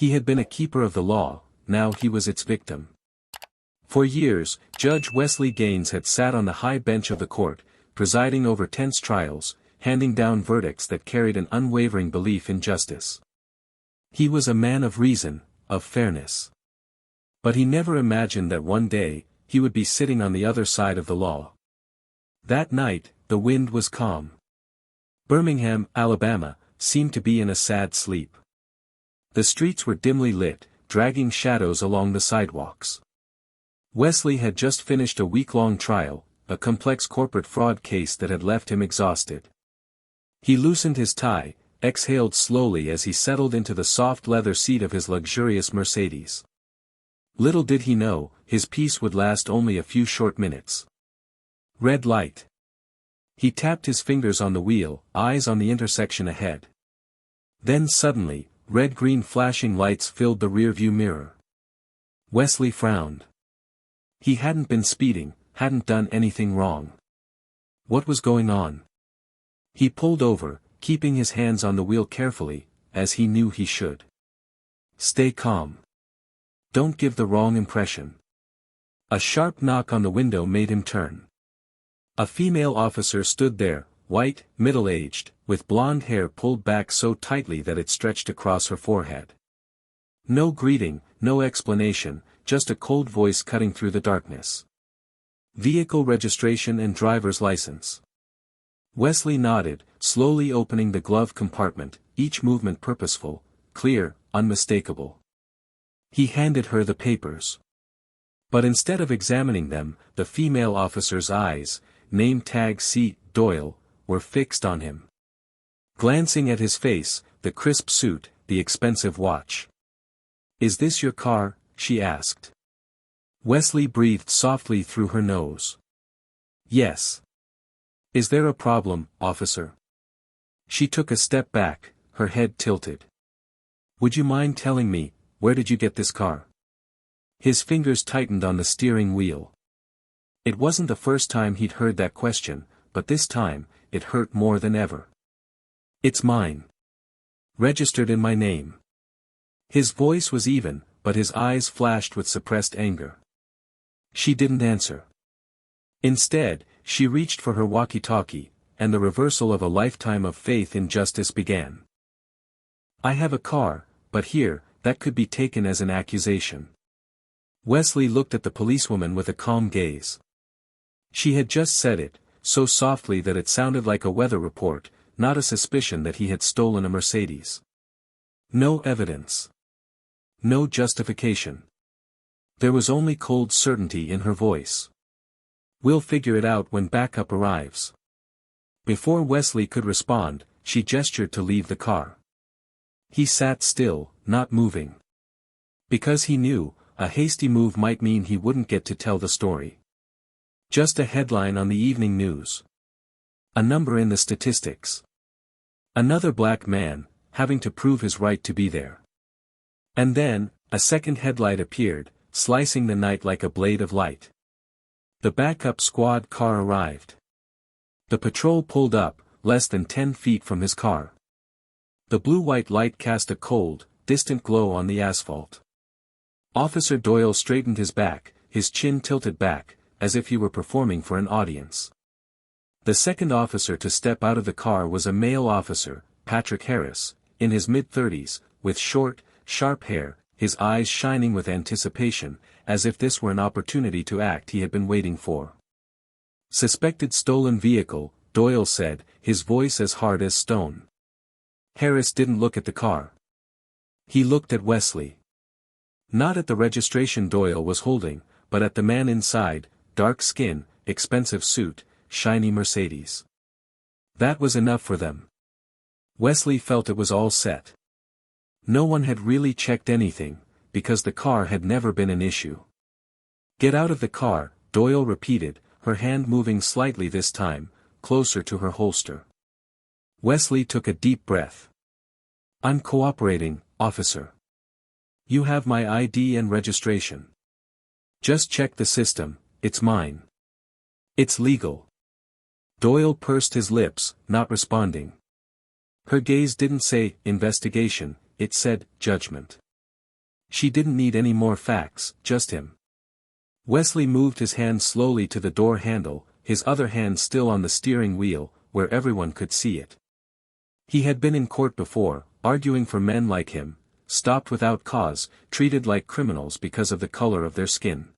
He had been a keeper of the law, now he was its victim. For years, Judge Wesley Gaines had sat on the high bench of the court, presiding over tense trials, handing down verdicts that carried an unwavering belief in justice. He was a man of reason, of fairness. But he never imagined that one day, he would be sitting on the other side of the law. That night, the wind was calm. Birmingham, Alabama, seemed to be in a sad sleep. The streets were dimly lit, dragging shadows along the sidewalks. Wesley had just finished a week-long trial, a complex corporate fraud case that had left him exhausted. He loosened his tie, exhaled slowly as he settled into the soft leather seat of his luxurious Mercedes. Little did he know, his peace would last only a few short minutes. Red light. He tapped his fingers on the wheel, eyes on the intersection ahead. Then suddenly, red-green flashing lights filled the rearview mirror. Wesley frowned. He hadn't been speeding, hadn't done anything wrong. What was going on? He pulled over, keeping his hands on the wheel carefully, as he knew he should. Stay calm. Don't give the wrong impression. A sharp knock on the window made him turn. A female officer stood there, white, middle-aged, with blonde hair pulled back so tightly that it stretched across her forehead. No greeting, no explanation, just a cold voice cutting through the darkness. Vehicle registration and driver's license. Wesley nodded, slowly opening the glove compartment, each movement purposeful, clear, unmistakable. He handed her the papers. But instead of examining them, the female officer's eyes, name tag C. Doyle, were fixed on him. Glancing at his face, the crisp suit, the expensive watch. "Is this your car?" she asked. Wesley breathed softly through her nose. "Yes." "Is there a problem, officer?" She took a step back, her head tilted. "Would you mind telling me, where did you get this car?" His fingers tightened on the steering wheel. It wasn't the first time he'd heard that question, but this time, it hurt more than ever. "It's mine. Registered in my name." His voice was even, but his eyes flashed with suppressed anger. She didn't answer. Instead, she reached for her walkie-talkie, and the reversal of a lifetime of faith in justice began. "I have a car, but here, that could be taken as an accusation." Wesley looked at the policewoman with a calm gaze. She had just said it, so softly that it sounded like a weather report, not a suspicion that he had stolen a Mercedes. No evidence. No justification. There was only cold certainty in her voice. "We'll figure it out when backup arrives." Before Wesley could respond, she gestured to leave the car. He sat still, not moving. Because he knew, a hasty move might mean he wouldn't get to tell the story. Just a headline on the evening news. A number in the statistics. Another black man, having to prove his right to be there. And then, a second headlight appeared, slicing the night like a blade of light. The backup squad car arrived. The patrol pulled up, less than 10 feet from his car. The blue-white light cast a cold, distant glow on the asphalt. Officer Doyle straightened his back, his chin tilted back, as if he were performing for an audience. The second officer to step out of the car was a male officer, Patrick Harris, in his mid-30s, with short, sharp hair, his eyes shining with anticipation, as if this were an opportunity to act he had been waiting for. "Suspected stolen vehicle," Doyle said, his voice as hard as stone. Harris didn't look at the car. He looked at Wesley. Not at the registration Doyle was holding, but at the man inside, dark skin, expensive suit, shiny Mercedes. That was enough for them. Wesley felt it was all set. No one had really checked anything, because the car had never been an issue. "Get out of the car," Doyle repeated, her hand moving slightly this time, closer to her holster. Wesley took a deep breath. "I'm cooperating, officer. You have my ID and registration. Just check the system, it's mine. It's legal." Doyle pursed his lips, not responding. Her gaze didn't say, investigation, it said, judgment. She didn't need any more facts, just him. Wesley moved his hand slowly to the door handle, his other hand still on the steering wheel, where everyone could see it. He had been in court before, arguing for men like him, stopped without cause, treated like criminals because of the color of their skin.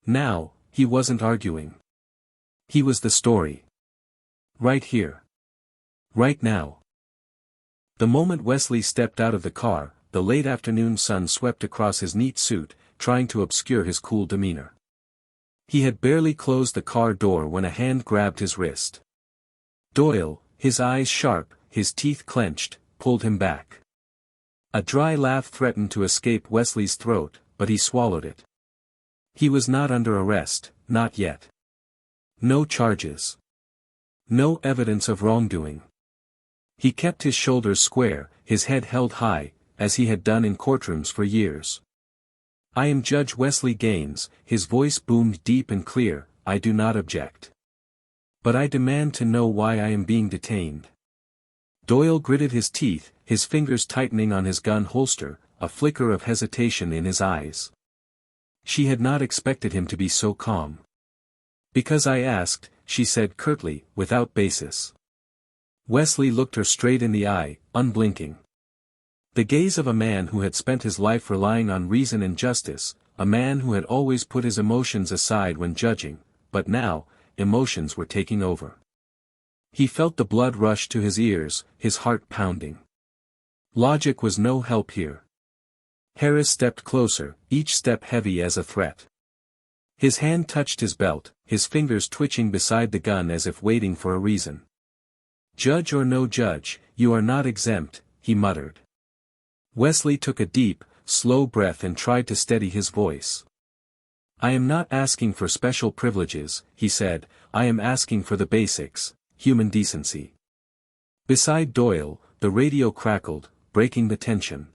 Now, he wasn't arguing. He was the story. Right here. Right now. The moment Wesley stepped out of the car, the late afternoon sun swept across his neat suit, trying to obscure his cool demeanor. He had barely closed the car door when a hand grabbed his wrist. Doyle, his eyes sharp, his teeth clenched, pulled him back. A dry laugh threatened to escape Wesley's throat, but he swallowed it. He was not under arrest, not yet. No charges. No evidence of wrongdoing. He kept his shoulders square, his head held high, as he had done in courtrooms for years. "I am Judge Wesley Gaines," his voice boomed deep and clear, "I do not object. But I demand to know why I am being detained." Doyle gritted his teeth, his fingers tightening on his gun holster, a flicker of hesitation in his eyes. She had not expected him to be so calm. "Because I asked," she said curtly, without basis. Wesley looked her straight in the eye, unblinking. The gaze of a man who had spent his life relying on reason and justice, a man who had always put his emotions aside when judging, but now, emotions were taking over. He felt the blood rush to his ears, his heart pounding. Logic was no help here. Harris stepped closer, each step heavy as a threat. His hand touched his belt, his fingers twitching beside the gun as if waiting for a reason. "Judge or no judge, you are not exempt," he muttered. Wesley took a deep, slow breath and tried to steady his voice. "I am not asking for special privileges," he said, "I am asking for the basics, human decency." Beside Doyle, the radio crackled, breaking the tension.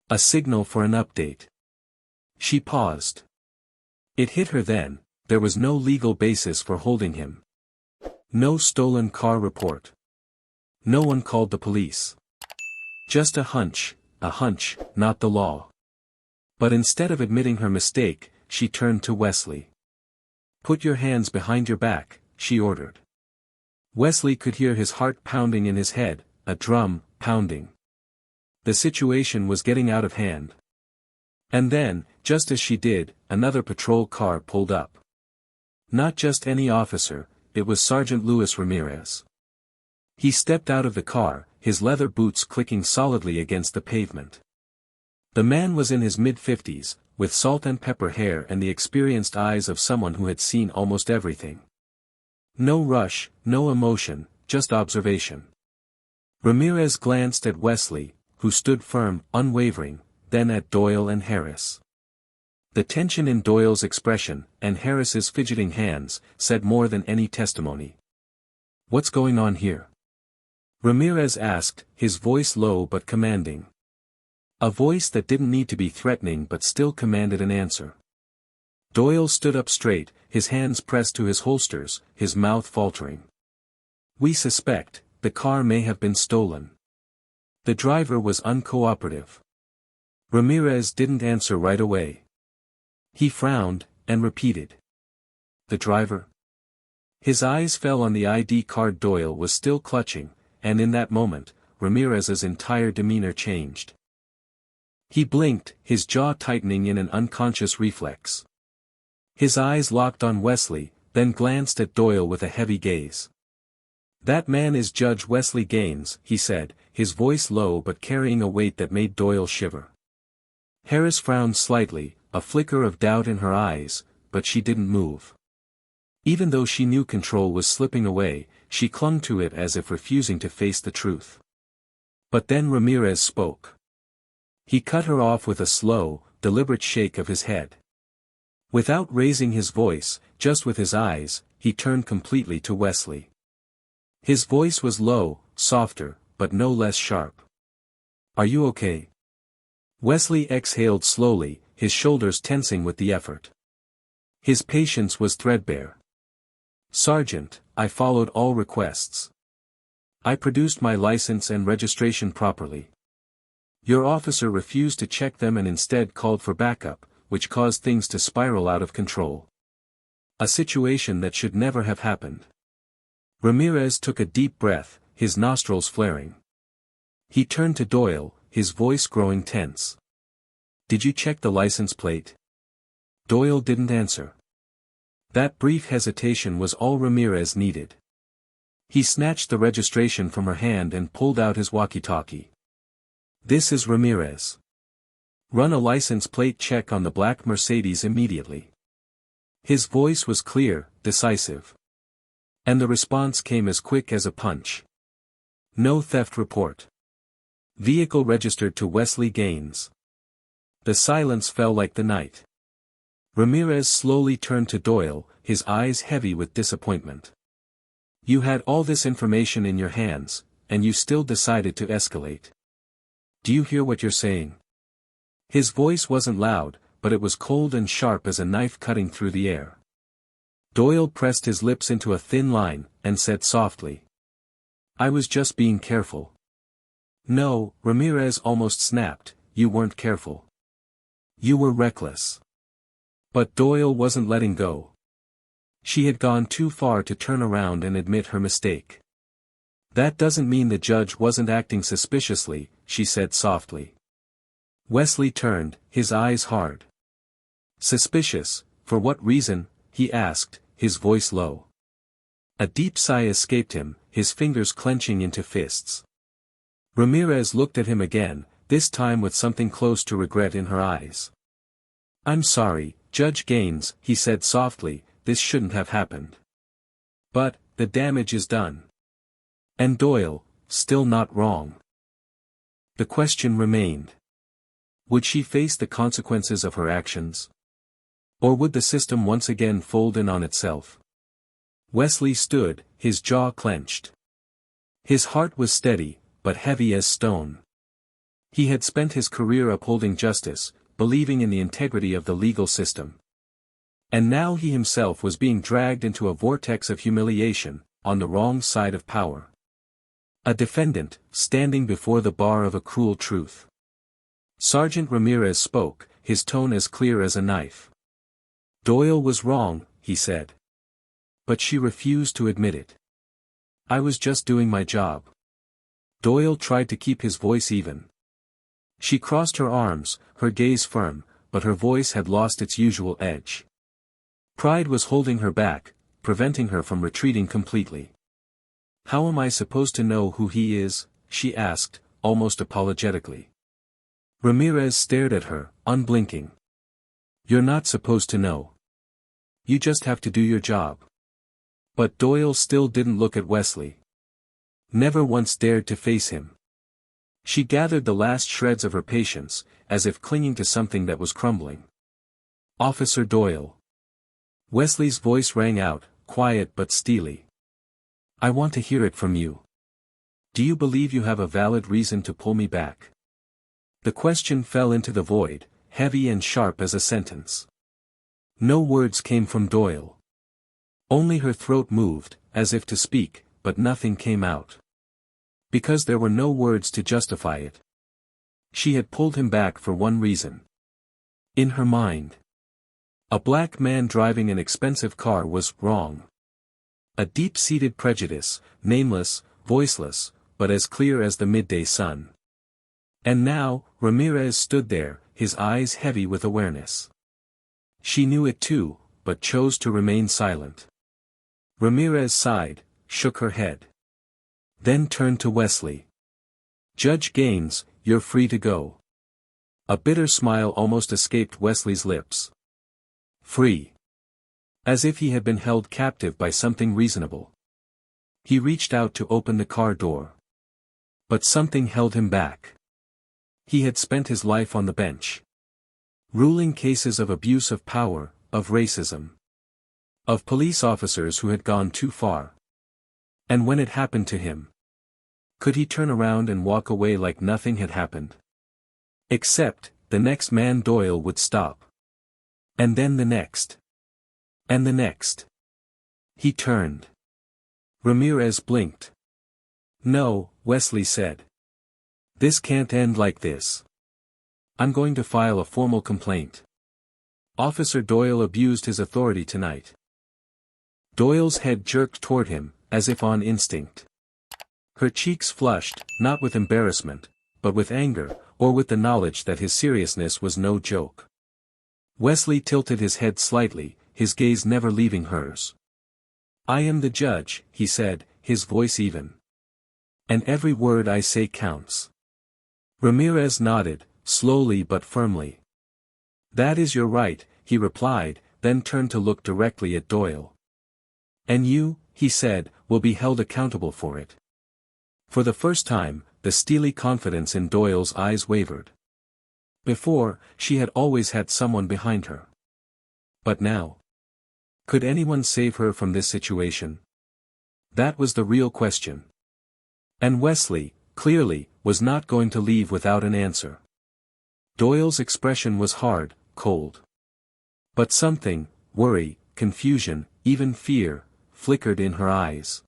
A signal for an update. She paused. It hit her then, there was no legal basis for holding him. No stolen car report. No one called the police. Just a hunch, not the law. But instead of admitting her mistake, she turned to Wesley. "Put your hands behind your back," she ordered. Wesley could hear his heart pounding in his head, a drum, pounding. The situation was getting out of hand. And then, just as she did, another patrol car pulled up. Not just any officer, it was Sergeant Luis Ramirez. He stepped out of the car, his leather boots clicking solidly against the pavement. The man was in his mid-50s, with salt and pepper hair and the experienced eyes of someone who had seen almost everything. No rush, no emotion, just observation. Ramirez glanced at Wesley, who stood firm, unwavering, then at Doyle and Harris. The tension in Doyle's expression, and Harris's fidgeting hands, said more than any testimony. "What's going on here?" Ramirez asked, his voice low but commanding. A voice that didn't need to be threatening but still commanded an answer. Doyle stood up straight, his hands pressed to his holsters, his mouth faltering. "We suspect, the car may have been stolen." The driver was uncooperative. Ramirez didn't answer right away. He frowned, and repeated. "The driver?" His eyes fell on the ID card Doyle was still clutching, and in that moment, Ramirez's entire demeanor changed. He blinked, his jaw tightening in an unconscious reflex. His eyes locked on Wesley, then glanced at Doyle with a heavy gaze. "That man is Judge Wesley Gaines," he said, his voice low but carrying a weight that made Doyle shiver. Harris frowned slightly, a flicker of doubt in her eyes, but she didn't move. Even though she knew control was slipping away, she clung to it as if refusing to face the truth. But then Ramirez spoke. He cut her off with a slow, deliberate shake of his head. Without raising his voice, just with his eyes, he turned completely to Wesley. His voice was low, softer, but no less sharp. "Are you okay?" Wesley exhaled slowly, his shoulders tensing with the effort. His patience was threadbare. "Sergeant, I followed all requests. I produced my license and registration properly. Your officer refused to check them and instead called for backup, which caused things to spiral out of control. A situation that should never have happened. Ramirez took a deep breath, his nostrils flaring. He turned to Doyle, his voice growing tense. Did you check the license plate? Doyle didn't answer. That brief hesitation was all Ramirez needed. He snatched the registration from her hand and pulled out his walkie-talkie. This is Ramirez. Run a license plate check on the black Mercedes immediately. His voice was clear, decisive. And the response came as quick as a punch. No theft report. Vehicle registered to Wesley Gaines. The silence fell like the night. Ramirez slowly turned to Doyle, his eyes heavy with disappointment. You had all this information in your hands, and you still decided to escalate. Do you hear what you're saying? His voice wasn't loud, but it was cold and sharp as a knife cutting through the air. Doyle pressed his lips into a thin line, and said softly. I was just being careful. No, Ramirez almost snapped, you weren't careful. You were reckless. But Doyle wasn't letting go. She had gone too far to turn around and admit her mistake. That doesn't mean the judge wasn't acting suspiciously, she said softly. Wesley turned, his eyes hard. Suspicious, for what reason? He asked, his voice low. A deep sigh escaped him, his fingers clenching into fists. Ramirez looked at him again, this time with something close to regret in her eyes. I'm sorry, Judge Gaines, he said softly, this shouldn't have happened. But, the damage is done. And Doyle, still not wrong. The question remained. Would she face the consequences of her actions? Or would the system once again fold in on itself? Wesley stood, his jaw clenched. His heart was steady, but heavy as stone. He had spent his career upholding justice, believing in the integrity of the legal system. And now he himself was being dragged into a vortex of humiliation, on the wrong side of power. A defendant, standing before the bar of a cruel truth. Sergeant Ramirez spoke, his tone as clear as a knife. Doyle was wrong, he said. But she refused to admit it. I was just doing my job. Doyle tried to keep his voice even. She crossed her arms, her gaze firm, but her voice had lost its usual edge. Pride was holding her back, preventing her from retreating completely. How am I supposed to know who he is? She asked, almost apologetically. Ramirez stared at her, unblinking. You're not supposed to know. You just have to do your job. But Doyle still didn't look at Wesley. Never once dared to face him. She gathered the last shreds of her patience, as if clinging to something that was crumbling. Officer Doyle. Wesley's voice rang out, quiet but steely. I want to hear it from you. Do you believe you have a valid reason to pull me back? The question fell into the void, heavy and sharp as a sentence. No words came from Doyle. Only her throat moved, as if to speak, but nothing came out. Because there were no words to justify it. She had pulled him back for one reason. In her mind. A black man driving an expensive car was wrong. A deep-seated prejudice, nameless, voiceless, but as clear as the midday sun. And now, Ramirez stood there, his eyes heavy with awareness. She knew it too, but chose to remain silent. Ramirez sighed, shook her head. Then turned to Wesley. Judge Gaines, you're free to go. A bitter smile almost escaped Wesley's lips. Free. As if he had been held captive by something reasonable. He reached out to open the car door. But something held him back. He had spent his life on the bench. Ruling cases of abuse of power, of racism. Of police officers who had gone too far. And when it happened to him, could he turn around and walk away like nothing had happened? Except, the next man Doyle would stop. And then the next. And the next. He turned. Ramirez blinked. No, Wesley said. This can't end like this. I'm going to file a formal complaint. Officer Doyle abused his authority tonight. Doyle's head jerked toward him, as if on instinct. Her cheeks flushed, not with embarrassment, but with anger, or with the knowledge that his seriousness was no joke. Wesley tilted his head slightly, his gaze never leaving hers. I am the judge, he said, his voice even. And every word I say counts. Ramirez nodded, slowly but firmly. That is your right, he replied, then turned to look directly at Doyle. And you, he said, will be held accountable for it. For the first time, the steely confidence in Doyle's eyes wavered. Before, she had always had someone behind her. But now? Could anyone save her from this situation? That was the real question. And Wesley, clearly, was not going to leave without an answer. Doyle's expression was hard, cold. But something, worry, confusion, even fear, flickered in her eyes.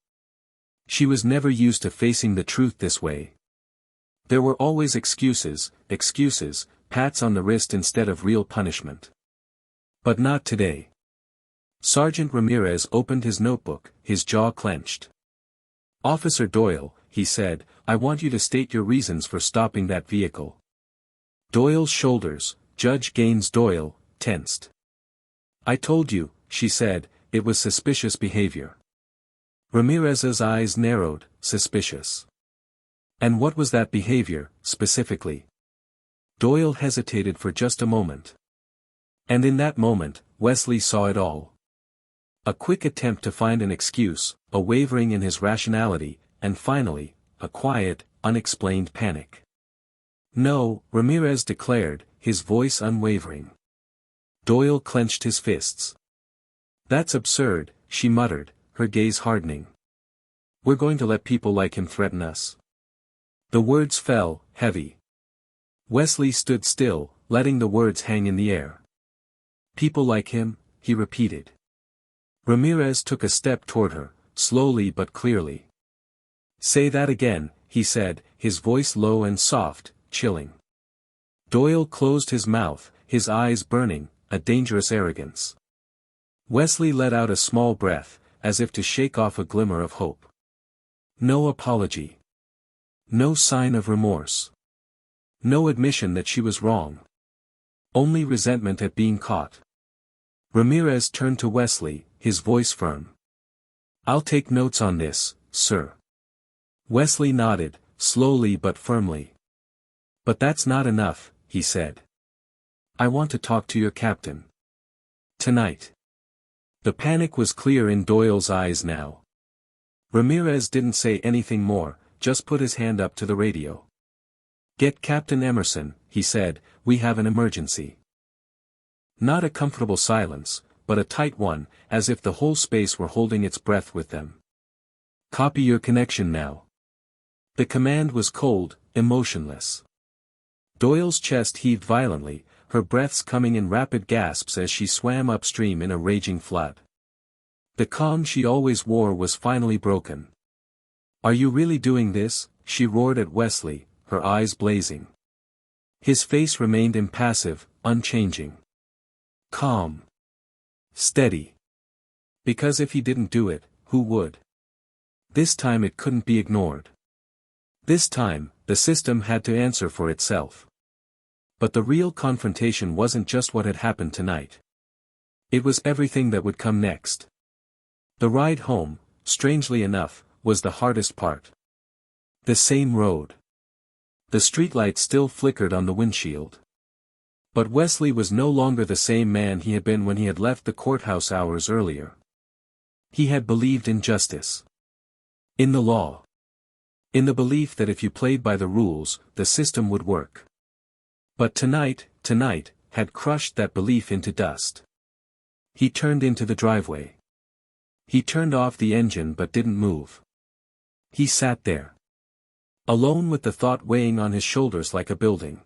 She was never used to facing the truth this way. There were always excuses, pats on the wrist instead of real punishment. But not today. Sergeant Ramirez opened his notebook, his jaw clenched. Officer Doyle, he said, I want you to state your reasons for stopping that vehicle. Doyle's shoulders, Judge Gaines Doyle, tensed. I told you, she said, it was suspicious behavior. Ramirez's eyes narrowed, suspicious. And what was that behavior, specifically? Doyle hesitated for just a moment. And in that moment, Wesley saw it all. A quick attempt to find an excuse, a wavering in his rationality, and finally, a quiet, unexplained panic. No, Ramirez declared, his voice unwavering. Doyle clenched his fists. That's absurd, she muttered, her gaze hardening. We're going to let people like him threaten us. The words fell, heavy. Wesley stood still, letting the words hang in the air. People like him, he repeated. Ramirez took a step toward her, slowly but clearly. Say that again, he said, his voice low and soft, chilling. Doyle closed his mouth, his eyes burning, a dangerous arrogance. Wesley let out a small breath, as if to shake off a glimmer of hope. No apology. No sign of remorse. No admission that she was wrong. Only resentment at being caught. Ramirez turned to Wesley, his voice firm. I'll take notes on this, sir. Wesley nodded, slowly but firmly. But that's not enough, he said. I want to talk to your captain. Tonight. The panic was clear in Doyle's eyes now. Ramirez didn't say anything more, just put his hand up to the radio. Get Captain Emerson, he said, we have an emergency. Not a comfortable silence, but a tight one, as if the whole space were holding its breath with them. Copy your connection now. The command was cold, emotionless. Doyle's chest heaved violently, her breaths coming in rapid gasps as she swam upstream in a raging flood. The calm she always wore was finally broken. Are you really doing this? She roared at Wesley, her eyes blazing. His face remained impassive, unchanging. Calm. Steady. Because if he didn't do it, who would? This time it couldn't be ignored. This time, the system had to answer for itself. But the real confrontation wasn't just what had happened tonight. It was everything that would come next. The ride home, strangely enough, was the hardest part. The same road. The streetlight still flickered on the windshield. But Wesley was no longer the same man he had been when he had left the courthouse hours earlier. He had believed in justice. In the law. In the belief that if you played by the rules, the system would work. But tonight, had crushed that belief into dust. He turned into the driveway. He turned off the engine but didn't move. He sat there. Alone with the thought weighing on his shoulders like a building.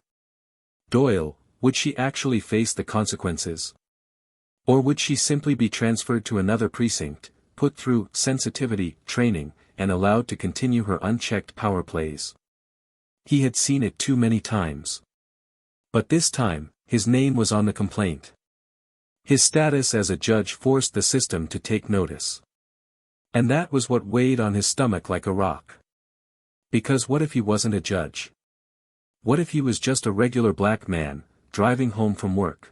Doyle, would she actually face the consequences? Or would she simply be transferred to another precinct, put through sensitivity training, and allowed to continue her unchecked power plays? He had seen it too many times. But this time, his name was on the complaint. His status as a judge forced the system to take notice. And that was what weighed on his stomach like a rock. Because what if he wasn't a judge? What if he was just a regular black man, driving home from work?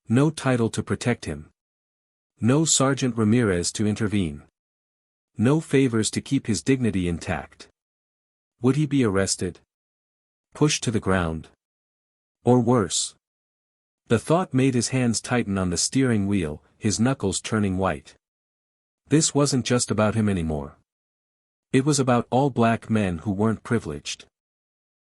No title to protect him. No Sergeant Ramirez to intervene. No favors to keep his dignity intact. Would he be arrested? Pushed to the ground? Or worse? The thought made his hands tighten on the steering wheel, his knuckles turning white. This wasn't just about him anymore. It was about all black men who weren't privileged.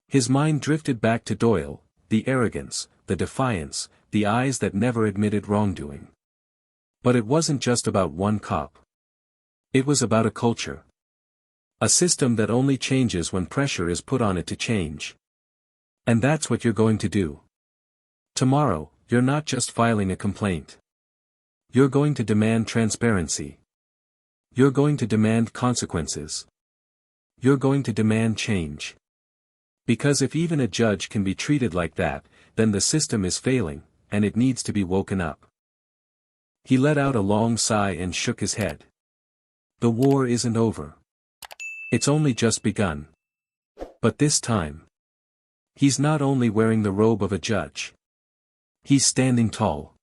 His mind drifted back to Doyle, the arrogance, the defiance, the eyes that never admitted wrongdoing. But it wasn't just about one cop. It was about a culture. A system that only changes when pressure is put on it to change. And that's what you're going to do. Tomorrow, you're not just filing a complaint. You're going to demand transparency. You're going to demand consequences. You're going to demand change. Because if even a judge can be treated like that, then the system is failing, and it needs to be woken up. He let out a long sigh and shook his head. The war isn't over. It's only just begun. But this time, he's not only wearing the robe of a judge. He's standing tall.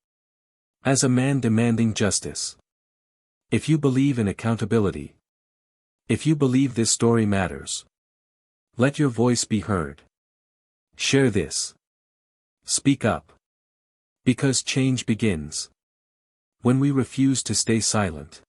As a man demanding justice. If you believe in accountability. If you believe this story matters. Let your voice be heard. Share this. Speak up. Because change begins when we refuse to stay silent.